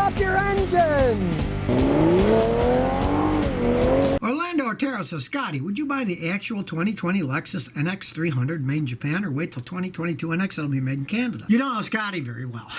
off your engine! Orlando Otero says, Scotty, would you buy the actual 2020 Lexus NX300 made in Japan or wait till 2022 NX that'll be made in Canada? You don't know Scotty very well.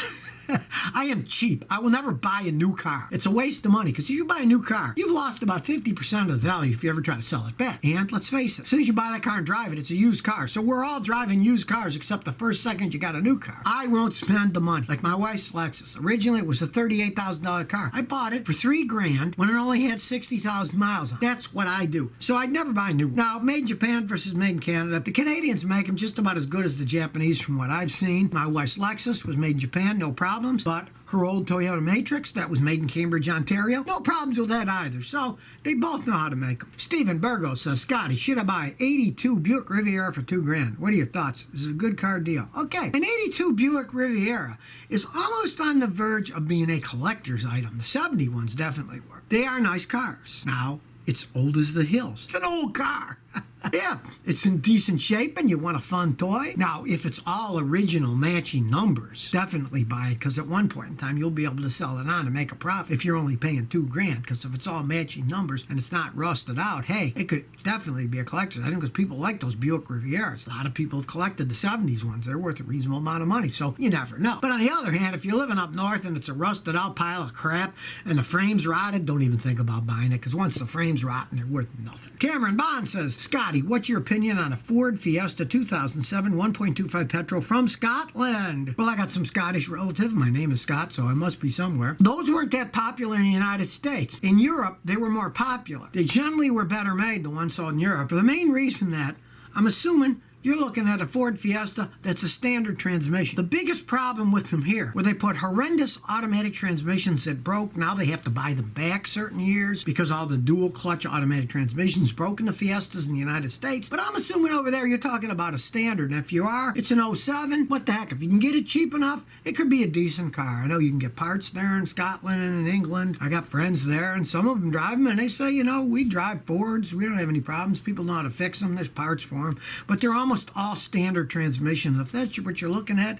I am cheap. I will never buy a new car. It's a waste of money because if you buy a new car, you've lost about 50% of the value if you ever try to sell it back. And let's face it, as soon as you buy that car and drive it, it's a used car. So we're all driving used cars except the first second you got a new car. I won't spend the money. Like my wife's Lexus. Originally, it was a $38,000 car. I bought it for $3,000 when it only had 60,000 miles on it. That's what I do. So I'd never buy a new one. Now, made in Japan versus made in Canada, the Canadians make them just about as good as the Japanese from what I've seen. My wife's Lexus was made in Japan, no problems. But her old Toyota Matrix, that was made in Cambridge, Ontario, no problems with that either. So they both know how to make them. Stephen Burgos says, Scotty, should I buy 82 Buick Riviera for $2,000? What are your thoughts? This is a good car deal. Okay, an 82 Buick Riviera is almost on the verge of being a collector's item. The 70 ones definitely were. They are nice cars. Now, it's old as the hills. It's an old car. Yeah, it's in decent shape and you want a fun toy. Now, if it's all original matching numbers, definitely buy it because at one point in time, you'll be able to sell it on and make a profit if you're only paying $2,000. Because if it's all matching numbers and it's not rusted out, hey, it could definitely be a collector's item because people like those Buick Rivieras. A lot of people have collected the 70s ones. They're worth a reasonable amount of money, so you never know. But on the other hand, if you're living up north and it's a rusted out pile of crap and the frame's rotted, don't even think about buying it because once the frame's rotten, they're worth nothing. Cameron Bond says, Scotty, what's your opinion on a Ford Fiesta 2007 1.25 petrol from Scotland? Well, I got some Scottish relatives. My name is Scott, so I must be somewhere. Those weren't that popular in the United States. In Europe, they were more popular. They generally were better made, the ones sold in Europe, for the main reason that I'm assuming you're looking at a Ford Fiesta that's a standard transmission. The biggest problem with them here, where they put horrendous automatic transmissions that broke, now they have to buy them back certain years because all the dual clutch automatic transmissions broke in the Fiestas in the United States. But I'm assuming over there you're talking about a standard. And if you are, it's an '07. What the heck? If you can get it cheap enough, it could be a decent car. I know you can get parts there in Scotland and in England. I got friends there and some of them drive them and they say, you know, we drive Fords. We don't have any problems. People know how to fix them. There's parts for them. But they're almost all standard transmissions. If that's what you're looking at,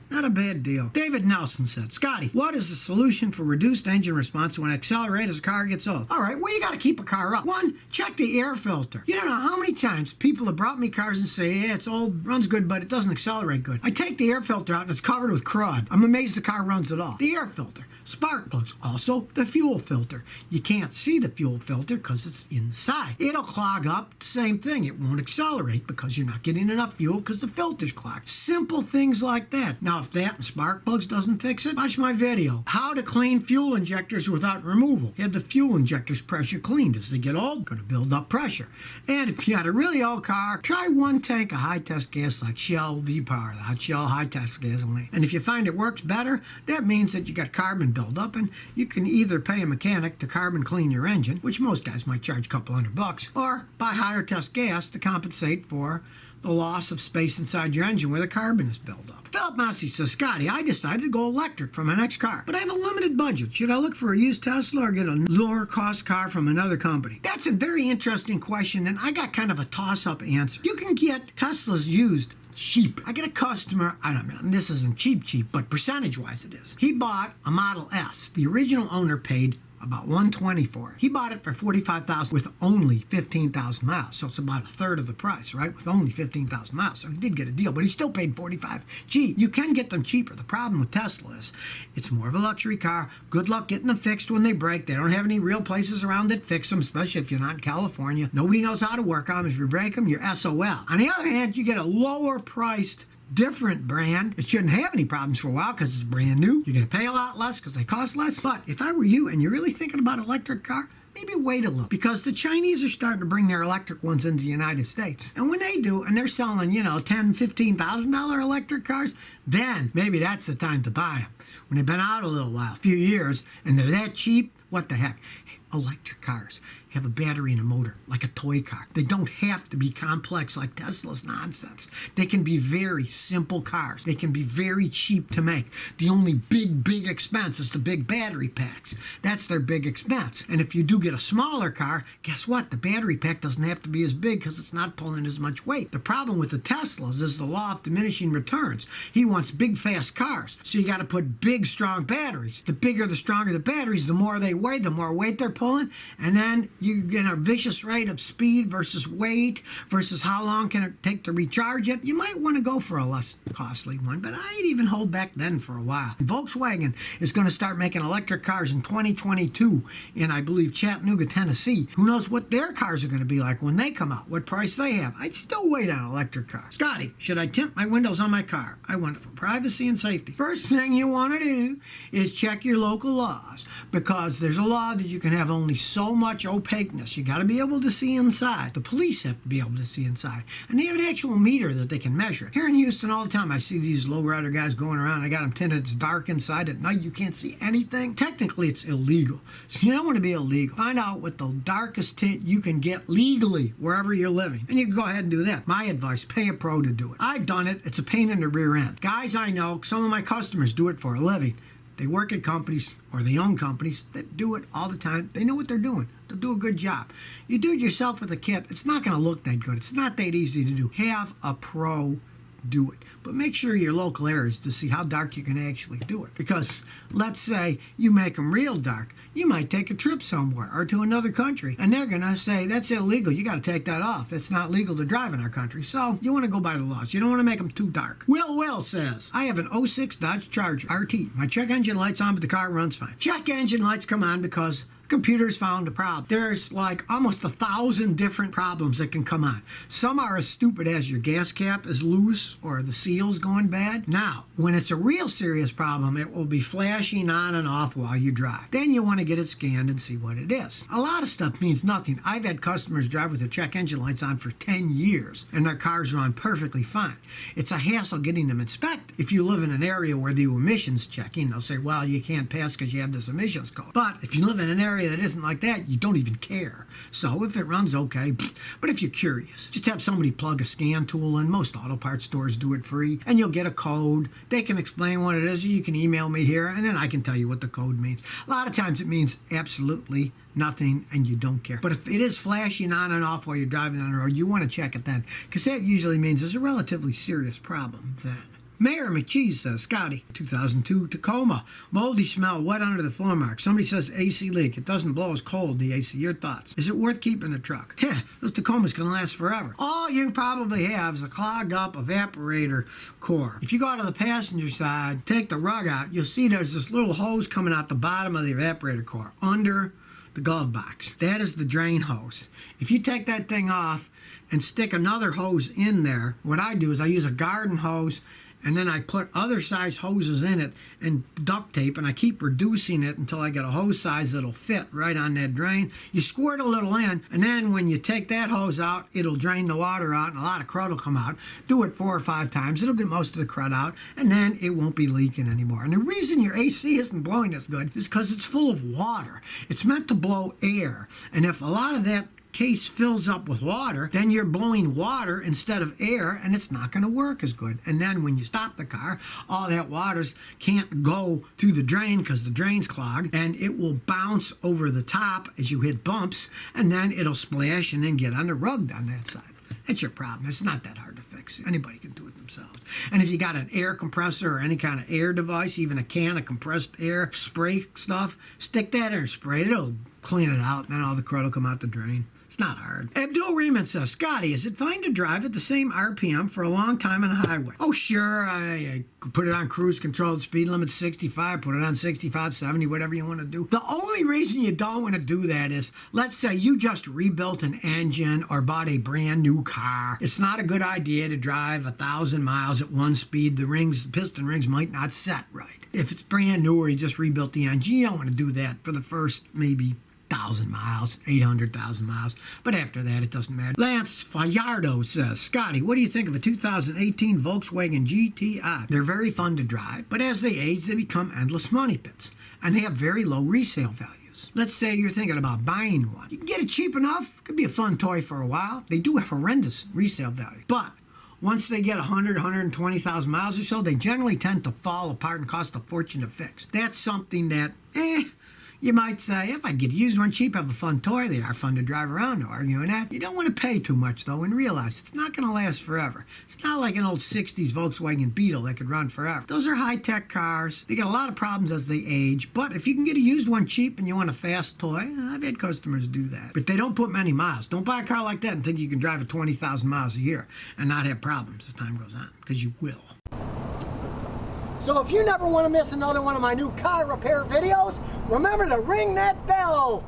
not a bad deal. David Nelson said, Scotty, what is the solution for reduced engine response when I accelerate as a car gets old? All right, well, you got to keep a car up. One, check the air filter. You don't know how many times people have brought me cars and say, yeah, it's old, runs good, but it doesn't accelerate good. I take the air filter out and it's covered with crud. I'm amazed the car runs at all. The air filter. Spark plugs. Also, the fuel filter. You can't see the fuel filter because it's inside. It'll clog up. Same thing. It won't accelerate because you're not getting enough fuel because the filter's clogged. Simple things like that. Now, if that and spark plugs doesn't fix it, watch my video. How to clean fuel injectors without removal. Have the fuel injectors pressure cleaned. As they get old, going to build up pressure. And if you got a really old car, try one tank of high-test gas like Shell V-Power, the hot Shell high-test gasoline. And if you find it works better, that means that you got carbon build up and you can either pay a mechanic to carbon clean your engine, which most guys might charge a couple $100, or buy higher test gas to compensate for the loss of space inside your engine where the carbon is built up. Philip Massey says, Scotty, I decided to go electric for my next car, but I have a limited budget. Should I look for a used Tesla or get a lower cost car from another company? That's a very interesting question, and I got kind of a toss-up answer. You can get Teslas used cheap. I get a customer, I don't know, this isn't cheap, but percentage-wise it is. He bought a Model S. The original owner paid about $120 for it. He bought it for $45,000 with only 15,000 miles. So it's about a third of the price, right? With only 15,000 miles. So he did get a deal, but he still paid $45,000. Gee, you can get them cheaper. The problem with Tesla is it's more of a luxury car. Good luck getting them fixed when they break. They don't have any real places around that fix them, especially if you're not in California. Nobody knows how to work on them. If you break them, you're SOL. On the other hand, you get a lower priced different brand. It shouldn't have any problems for a while because it's brand new. You're going to pay a lot less because they cost less. But if I were you and you're really thinking about an electric car, maybe wait a little because the Chinese are starting to bring their electric ones into the United States. And when they do, and they're selling, $10,000, $15,000 electric cars, then maybe that's the time to buy them. When they've been out a little while, a few years, and they're that cheap, What the heck? Electric cars have a battery and a motor, like a toy car. They don't have to be complex like Tesla's nonsense. They can be very simple cars. They can be very cheap to make. The only big expense is the big battery packs. That's their big expense. And if you do get a smaller car, guess what? The battery pack doesn't have to be as big because it's not pulling as much weight. The problem with the Teslas is the law of diminishing returns. He wants big, fast cars. So you got to put big, strong batteries. The bigger, the stronger the batteries, the more they weigh, the more weight they're pulling. And then you get a vicious rate of speed versus weight versus how long can it take to recharge it. You might want to go for a less costly one, but I'd even hold back then for a while. Volkswagen is going to start making electric cars in 2022 in, I believe, Chattanooga, Tennessee. Who knows what their cars are going to be like when they come out, what price they have. I'd still wait on an electric car. Scotty, should I tint my windows on my car? I want it for privacy and safety. First thing you want to do is check your local laws, because there's a law that you can have only so much opaqueness. You got to be able to see inside. The police have to be able to see inside. And they have an actual meter that they can measure. Here in Houston all the time, I see these lowrider guys going around. I got them tinted. It's dark inside. At night, you can't see anything. Technically, it's illegal. So you don't want to be illegal. Find out what the darkest tint you can get legally wherever you're living. And you can go ahead and do that. My advice, pay a pro to do it. I've done it. It's a pain in the rear end. Guys I know, some of my customers do it for a living. They work at companies or they own companies that do it all the time. They know what they're doing. They'll do a good job. You do it yourself with a kit, it's not going to look that good. It's not that easy to do. Have a pro do it. But make sure your local areas to see how dark you can actually do it. Because let's say you make them real dark. You might take a trip somewhere or to another country, and they're going to say, that's illegal. You got to take that off. That's not legal to drive in our country. So you want to go by the laws. You don't want to make them too dark. Will says, I have an '06 Dodge Charger RT. My check engine light's on, but the car runs fine. Check engine lights come on because computers found a problem. There's like almost 1,000 different problems that can come on. Some are as stupid as your gas cap is loose or the seal's going bad. Now, when it's a real serious problem, it will be flashing on and off while you drive. Then you want to get it scanned and see what it is. A lot of stuff means nothing. I've had customers drive with their check engine lights on for 10 years and their cars run perfectly fine. It's a hassle getting them inspected. If you live in an area where the emissions checking, they'll say, well, you can't pass because you have this emissions code. But if you live in an area that isn't like that, you don't even care. So if it runs okay, but if you're curious, just have somebody plug a scan tool in. Most auto parts stores do it free, and you'll get a code. They can explain what it is. You can email me here, and then I can tell you what the code means. A lot of times it means absolutely nothing, and you don't care. But if it is flashing on and off while you're driving on the road, you want to check it then, because that usually means there's a relatively serious problem then. Mayor McCheese says, Scotty, 2002 Tacoma, moldy smell, wet under the floor mark. Somebody says AC leak. It doesn't blow as cold, the AC. Your thoughts? Is it worth keeping the truck? Yeah, those Tacomas can last forever. All you probably have is a clogged up evaporator core. If you go to the passenger side, take the rug out, you'll see there's this little hose coming out the bottom of the evaporator core, under the glove box. That is the drain hose. If you take that thing off and stick another hose in there, what I do is I use a garden hose, and then I put other size hoses in it and duct tape, and I keep reducing it until I get a hose size that'll fit right on that drain. You squirt a little in, and then when you take that hose out, it'll drain the water out, and a lot of crud will come out. Do it 4 or 5 times. It'll get most of the crud out, and then it won't be leaking anymore. And the reason your AC isn't blowing as good is because it's full of water. It's meant to blow air, and if a lot of that case fills up with water, then you're blowing water instead of air, and it's not going to work as good. And then when you stop the car, all that water can't go through the drain because the drain's clogged, and it will bounce over the top as you hit bumps, and then it'll splash and then get on the rug on that side. That's your problem. It's not that hard to fix. Anybody can do it themselves. And if you got an air compressor or any kind of air device, even a can of compressed air spray stuff, stick that in and spray it. It'll clean it out, and then all the crud will come out the drain. It's not hard. Abdul Rehman says, Scotty, is it fine to drive at the same RPM for a long time on a highway? Oh, sure. I put it on cruise control, speed limit 65, put it on 65, 70, whatever you want to do. The only reason you don't want to do that is, let's say you just rebuilt an engine or bought a brand new car. It's not a good idea to drive 1,000 miles at one speed. The piston rings might not set right. If it's brand new or you just rebuilt the engine, you don't want to do that for the first maybe 1,000 miles, 800,000 miles. But after that, it doesn't matter. Lance Fallardo says, Scotty, what do you think of a 2018 Volkswagen GTI? They're very fun to drive, but as they age, they become endless money pits, and they have very low resale value. is. Let's say you're thinking about buying one. You can get it cheap enough. It could be a fun toy for a while. They do have horrendous resale value. But once they get 100, 120,000 miles or so, they generally tend to fall apart and cost a fortune to fix. That's something that, you might say, if I get a used one cheap, have a fun toy, they are fun to drive around, no arguing that. You don't want to pay too much, though, and realize it's not going to last forever. It's not like an old 60s Volkswagen Beetle that could run forever. Those are high-tech cars. They get a lot of problems as they age, but if you can get a used one cheap and you want a fast toy, I've had customers do that. But they don't put many miles. Don't buy a car like that and think you can drive it 20,000 miles a year and not have problems as time goes on, because you will. So if you never want to miss another one of my new car repair videos, remember to ring that bell.